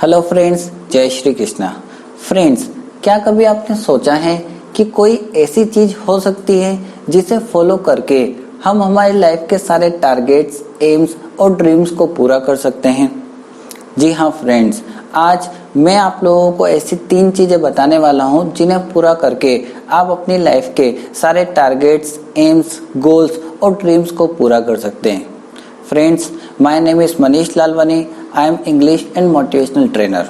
Hello friends, जय Shri Krishna. Friends, क्या कभी आपने सोचा है कि कोई ऐसी चीज हो सकती है जिसे फॉलो करके हम हमारी लाइफ के सारे टारगेट्स, एम्स और ड्रीम्स को पूरा कर सकते हैं? जी हाँ फ्रेंड्स, आज मैं आप लोगों को ऐसी 3 चीजें बताने वाला हूँ जिन्हें पूरा करके आप अपनी लाइफ के सारे टारगेट्स, एम्स, गोल्स और ड्रीम्स को पूरा कर सकते हैं। Friends, my name is Manish Lalwani. I am English and motivational trainer.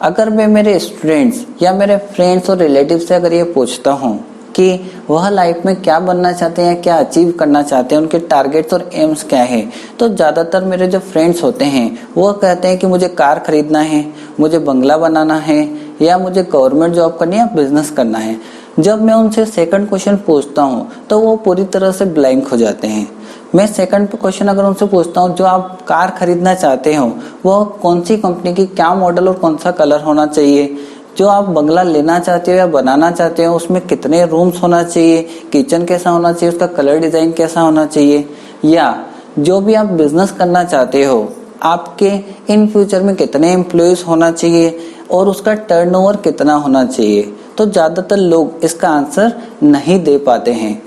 अगर मैं मेरे स्टूडेंट्स या मेरे फ्रेंड्स और रिलेटिव से अगर ये पूछता हूँ कि वह लाइफ में क्या बनना चाहते हैं, क्या अचीव करना चाहते हैं, उनके टारगेट्स और एम्स क्या है, तो ज़्यादातर मेरे जो फ्रेंड्स होते हैं वो कहते हैं कि मुझे कार खरीदना है, मुझे बंगला बनाना है, या मुझे गवर्नमेंट जॉब करनी है, बिजनेस करना है। जब मैं उनसे सेकंड क्वेश्चन पूछता हूँ तो वो पूरी तरह से ब्लैंक हो जाते हैं। मैं सेकंड क्वेश्चन अगर उनसे पूछता हूँ, जो आप कार खरीदना चाहते हो वो कौन सी कंपनी की, क्या मॉडल और कौन सा कलर होना चाहिए, जो आप बंगला लेना चाहते हो या बनाना चाहते हो उसमें कितने रूम्स होना चाहिए, किचन कैसा होना चाहिए, उसका कलर डिजाइन कैसा होना चाहिए, या जो भी आप बिजनेस करना चाहते हो आपके इन फ्यूचर में कितने एम्प्लॉयज होना चाहिए और उसका टर्नओवर कितना होना चाहिए, तो ज्यादातर लोग इसका आंसर नहीं दे पाते हैं।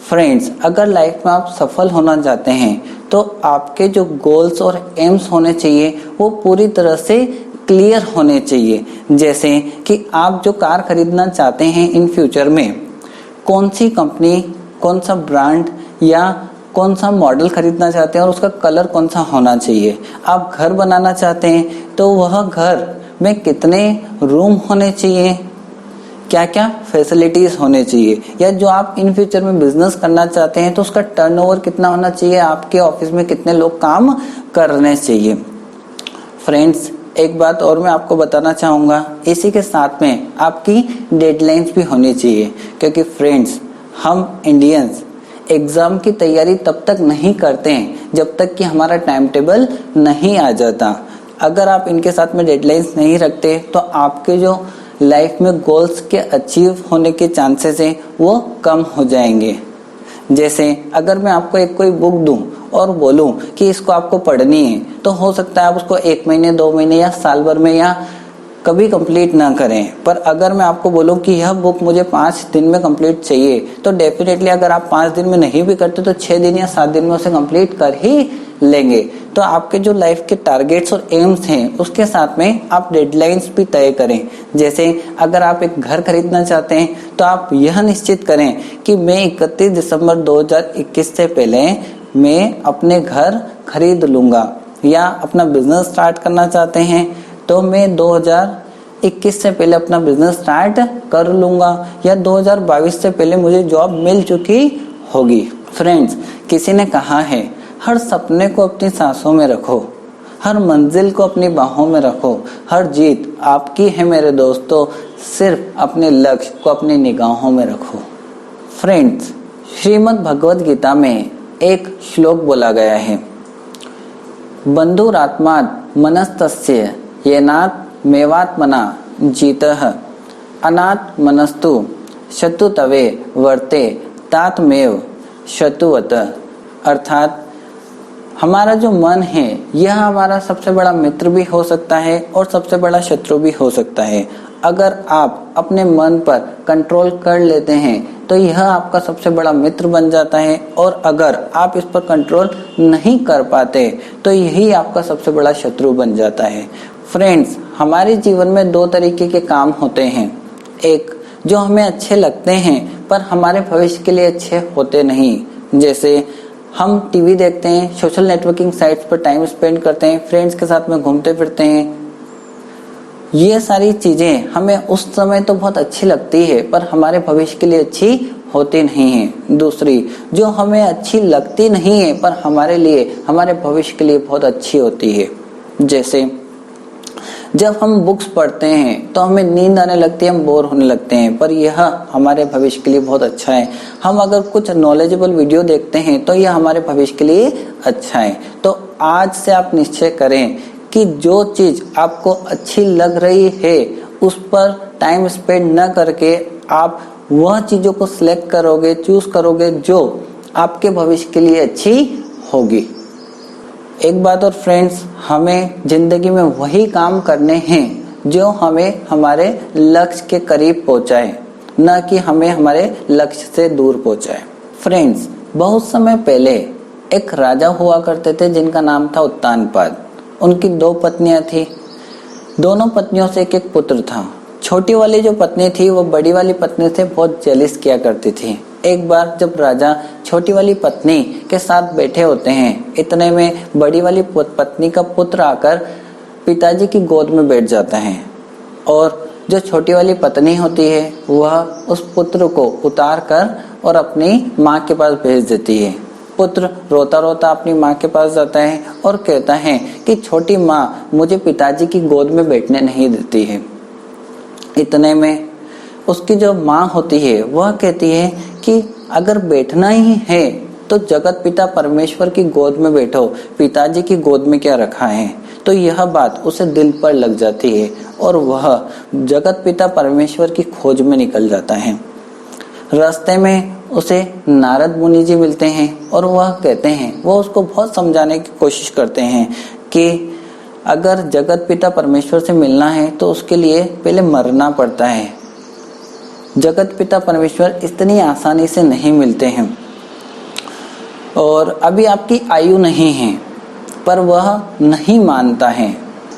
फ्रेंड्स, अगर लाइफ में आप सफल होना चाहते हैं तो आपके जो गोल्स और एम्स होने चाहिए वो पूरी तरह से क्लियर होने चाहिए। जैसे कि आप जो कार खरीदना चाहते हैं इन फ्यूचर में, कौन सी कंपनी, कौन सा ब्रांड या कौन सा मॉडल खरीदना चाहते हैं और उसका कलर कौन सा होना चाहिए। आप घर बनाना चाहते हैं तो वह घर में कितने रूम होने चाहिए, क्या क्या फैसिलिटीज होने चाहिए, या जो आप इन फ्यूचर में बिजनेस करना चाहते हैं तो उसका टर्नओवर कितना होना चाहिए, आपके ऑफिस में कितने लोग काम करने चाहिए। फ्रेंड्स, एक बात और मैं आपको बताना चाहूँगा, इसी के साथ में आपकी डेडलाइंस भी होनी चाहिए, क्योंकि फ्रेंड्स हम इंडियंस एग्जाम की तैयारी तब तक नहीं करते हैं जब तक कि हमारा टाइम टेबल नहीं आ जाता। अगर आप इनके साथ में डेडलाइंस नहीं रखते तो आपके जो लाइफ में गोल्स के अचीव होने के चांसेस हैं वो कम हो जाएंगे। जैसे अगर मैं आपको एक कोई बुक दूं और बोलूं कि इसको आपको पढ़नी है, तो हो सकता है आप उसको 1 महीने, 2 महीने या साल भर में या कभी कंप्लीट ना करें। पर अगर मैं आपको बोलूं कि यह बुक मुझे 5 दिन में कंप्लीट चाहिए, तो डेफिनेटली अगर आप 5 दिन में नहीं भी करते तो 6 दिन या 7 दिन में उसे कंप्लीट कर ही लेंगे। तो आपके जो लाइफ के टारगेट्स और एम्स हैं उसके साथ में आप डेडलाइंस भी तय करें। जैसे अगर आप एक घर खरीदना चाहते हैं तो आप यह निश्चित करें कि मैं 31 दिसंबर 2021 से पहले मैं अपने घर खरीद लूंगा, या अपना बिजनेस स्टार्ट करना चाहते हैं तो मैं 2021 से पहले अपना बिजनेस स्टार्ट कर लूंगा, या 2022 से पहले मुझे जॉब मिल चुकी होगी। फ्रेंड्स, किसी ने कहा है, हर सपने को अपनी सांसों में रखो, हर मंजिल को अपनी बाहों में रखो, हर जीत आपकी है मेरे दोस्तों, सिर्फ अपने लक्ष्य को अपनी निगाहों में रखो। फ्रेंड्स, श्रीमद् भगवद गीता में एक श्लोक बोला गया है, बंधुरात्मात् मनस्तस्य येनात् मेवात्मना जीतः अनात् मनस्तु शत्रुतवे वर्ते तात्मेव शत्रुवत। अर्थात हमारा जो मन है यह हमारा सबसे बड़ा मित्र भी हो सकता है और सबसे बड़ा शत्रु भी हो सकता है। अगर आप अपने मन पर कंट्रोल कर लेते हैं तो यह आपका सबसे बड़ा मित्र बन जाता है, और अगर आप इस पर कंट्रोल नहीं कर पाते तो यही आपका सबसे बड़ा शत्रु बन जाता है। फ्रेंड्स, हमारे जीवन में 2 तरीके के काम होते हैं। एक जो हमें अच्छे लगते हैं पर हमारे भविष्य के लिए अच्छे होते नहीं। जैसे हम टीवी देखते हैं, सोशल नेटवर्किंग साइट्स पर टाइम स्पेंड करते हैं, फ्रेंड्स के साथ में घूमते फिरते हैं। ये सारी चीजें हमें उस समय तो बहुत अच्छी लगती है पर हमारे भविष्य के लिए अच्छी होती नहीं है। दूसरी जो हमें अच्छी लगती नहीं है पर हमारे लिए, हमारे भविष्य के लिए बहुत अच्छी होती है। जैसे जब हम बुक्स पढ़ते हैं तो हमें नींद आने लगती है, हम बोर होने लगते हैं, पर यह हमारे भविष्य के लिए बहुत अच्छा है। हम अगर कुछ नॉलेजेबल वीडियो देखते हैं तो यह हमारे भविष्य के लिए अच्छा है। तो आज से आप निश्चय करें कि जो चीज आपको अच्छी लग रही है उस पर टाइम स्पेंड न करके आप वह चीजों को सिलेक्ट करोगे, चूज करोगे जो आपके भविष्य के लिए अच्छी होगी। एक बात और फ्रेंड्स, हमें जिंदगी में वही काम करने हैं जो हमें हमारे लक्ष्य के करीब पहुंचाए, न कि हमें हमारे लक्ष्य से दूर पहुंचाए। फ्रेंड्स, बहुत समय पहले एक राजा हुआ करते थे जिनका नाम था उत्तानपाद। उनकी 2 पत्नियां थी। दोनों पत्नियों से एक एक पुत्र था। छोटी वाली जो पत्नी थी वो बड़ी वाली पत्नी से बहुत जेलिस किया करती थी। एक बार जब राजा छोटी वाली पत्नी के साथ बैठे होते हैं, इतने में बड़ी वाली पत्नी का पुत्र आकर पिताजी की गोद में बैठ जाता है और जो छोटी वाली पत्नी होती है वह उस पुत्र को उतार कर और अपनी माँ के पास भेज देती है। पुत्र रोता रोता अपनी माँ के पास जाता है और कहता है कि छोटी माँ मुझे पिताजी की गोद में बैठने नहीं देती है। इतने में उसकी जो माँ होती है वह कहती है कि अगर बैठना ही है तो जगत पिता परमेश्वर की गोद में बैठो, पिताजी की गोद में क्या रखा है। तो यह बात उसे दिल पर लग जाती है और वह जगत पिता परमेश्वर की खोज में निकल जाता है। रास्ते में उसे नारद मुनि जी मिलते हैं और वह कहते हैं, वो उसको बहुत समझाने की कोशिश करते हैं कि अगर जगत पिता परमेश्वर से मिलना है तो उसके लिए पहले मरना पड़ता है। जगत पिता परमेश्वर इतनी आसानी से नहीं मिलते हैं और अभी आपकी आयु नहीं है। पर वह नहीं मानता है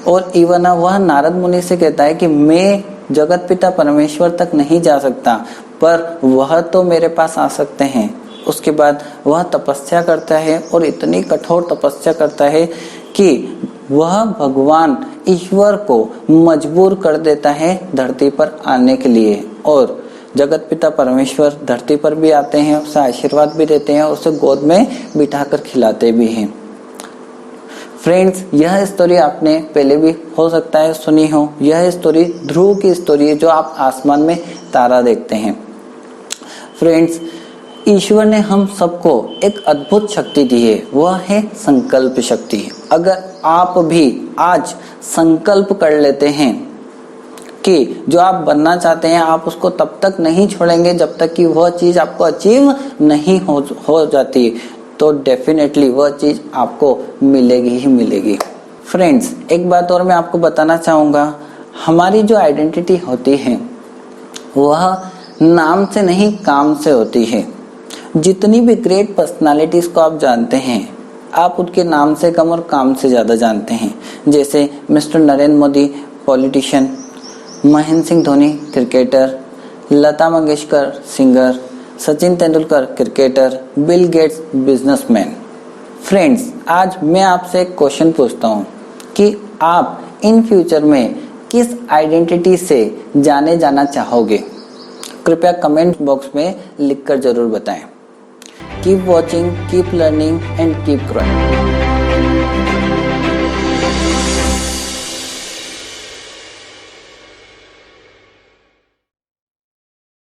और इवन वह नारद मुनि से कहता है कि मैं जगत पिता परमेश्वर तक नहीं जा सकता, पर वह तो मेरे पास आ सकते हैं। उसके बाद वह तपस्या करता है और इतनी कठोर तपस्या करता है कि वह भगवान ईश्वर को मजबूर कर देता है धरती पर आने के लिए और जगत पिता परमेश्वर धरती पर भी आते हैं, उसे आशीर्वाद भी देते हैं, उसे गोद में बिठाकर खिलाते भी हैं। फ्रेंड्स, यह स्टोरी आपने पहले भी हो सकता है सुनी हो। यह स्टोरी ध्रुव की स्टोरी है जो आप आसमान में तारा देखते हैं। फ्रेंड्स, ईश्वर ने हम सबको एक अद्भुत शक्ति दी है, वह है संकल्प शक्ति। अगर आप भी आज संकल्प कर लेते हैं कि जो आप बनना चाहते हैं आप उसको तब तक नहीं छोड़ेंगे जब तक कि वह चीज आपको अचीव नहीं हो जाती, तो डेफिनेटली वह चीज आपको मिलेगी ही मिलेगी। फ्रेंड्स, एक बात और मैं आपको बताना चाहूँगा, हमारी जो आइडेंटिटी होती है वह नाम से नहीं काम से होती है। जितनी भी ग्रेट पर्सनालिटीज को आप जानते हैं, आप उनके नाम से कम और काम से ज़्यादा जानते हैं। जैसे mister Narendra Modi politician, Mahendra Singh Dhoni cricketer, Lata Mangeshkar singer, Sachin Tendulkar cricketer, Bill Gates businessman. Friends, आज मैं आपसे एक क्वेश्चन पूछता हूँ कि आप इन फ्यूचर में किस आइडेंटिटी से जाने जाना चाहोगे? कृपया कमेंट बॉक्स में लिखकर जरूर बताएं। Keep watching, keep learning and keep growing.